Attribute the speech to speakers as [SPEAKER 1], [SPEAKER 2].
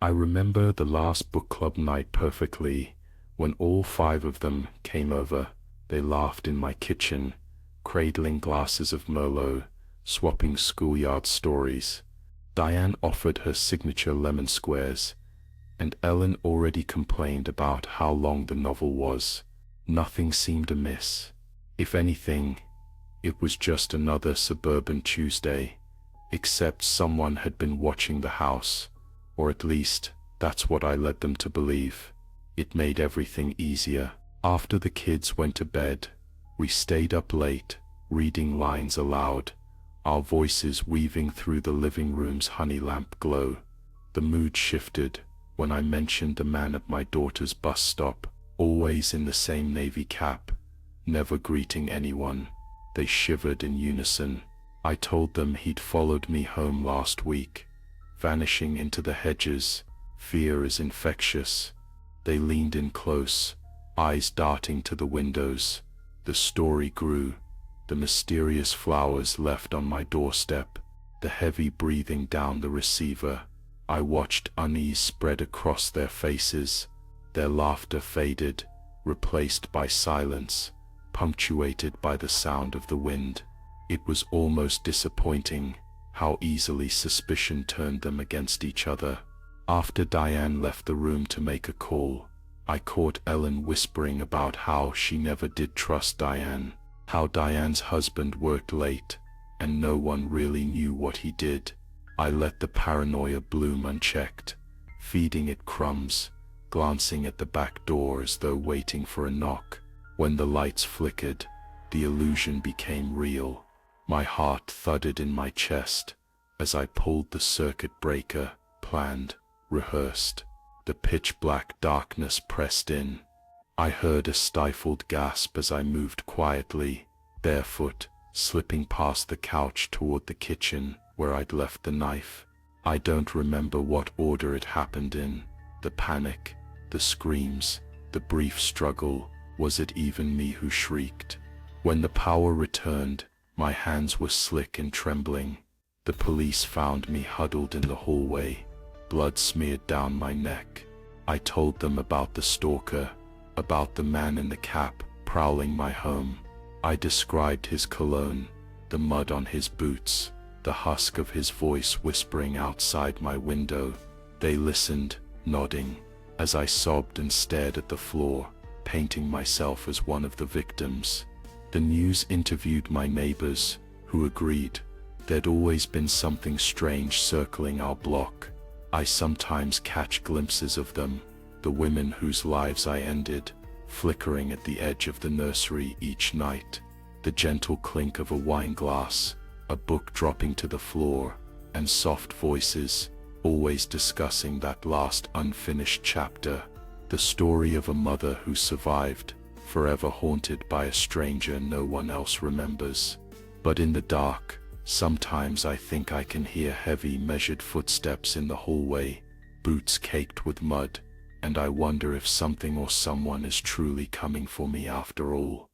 [SPEAKER 1] I remember the last book club night perfectly, when all 5 of them came over. They laughed in my kitchen, cradling glasses of merlot, swapping schoolyard stories. Diane offered her signature lemon squares, and Ellen already complained about how long the novel was. Nothing seemed amiss. If anything, it was just another suburban Tuesday, except someone had been watching the house, or at least, that's what I led them to believe. It made everything easier. After the kids went to bed, we stayed up late, reading lines aloud, our voices weaving through the living room's honey lamp glow. The mood shifted when I mentioned the man at my daughter's bus stop, always in the same navy cap, never greeting anyone. They shivered in unison. I told them he'd followed me home last week, vanishing into the hedges. Fear is infectious. They leaned in close, eyes darting to the windows. The story grew. The mysterious flowers left on my doorstep, the heavy breathing down the receiver. I watched unease spread across their faces. Their laughter faded, replaced by silence, punctuated by the sound of the wind. It was almost disappointing how easily suspicion turned them against each other. After Diane left the room to make a call, I caught Ellen whispering about how she never did trust Diane, how Diane's husband worked late, and no one really knew what he did. I let the paranoia bloom unchecked, feeding it crumbs, glancing at the back door as though waiting for a knock. When the lights flickered, the illusion became real. My heart thudded in my chest as I pulled the circuit breaker, planned, rehearsed. The pitch-black darkness pressed in. I heard a stifled gasp as I moved quietly, barefoot, slipping past the couch toward the kitchen where I'd left the knife. I don't remember what order it happened in. The panic, the screams, the brief struggle. Was it even me who shrieked? When the power returned, my hands were slick and trembling. The police found me huddled in the hallway, blood smeared down my neck. I told them about the stalker, about the man in the cap prowling my home. I described his cologne, the mud on his boots, the husk of his voice whispering outside my window. They listened, nodding, as I sobbed and stared at the floor, painting myself as one of the victims. The news interviewed my neighbors, who agreed. There'd always been something strange circling our block. I sometimes catch glimpses of them, the women whose lives I ended, flickering at the edge of the nursery each night. The gentle clink of a wine glass, a book dropping to the floor, and soft voices, always discussing that last unfinished chapter. The story of a mother who survived, forever haunted by a stranger no one else remembers. But in the dark, sometimes I think I can hear heavy, measured footsteps in the hallway, boots caked with mud, and I wonder if something or someone is truly coming for me after all.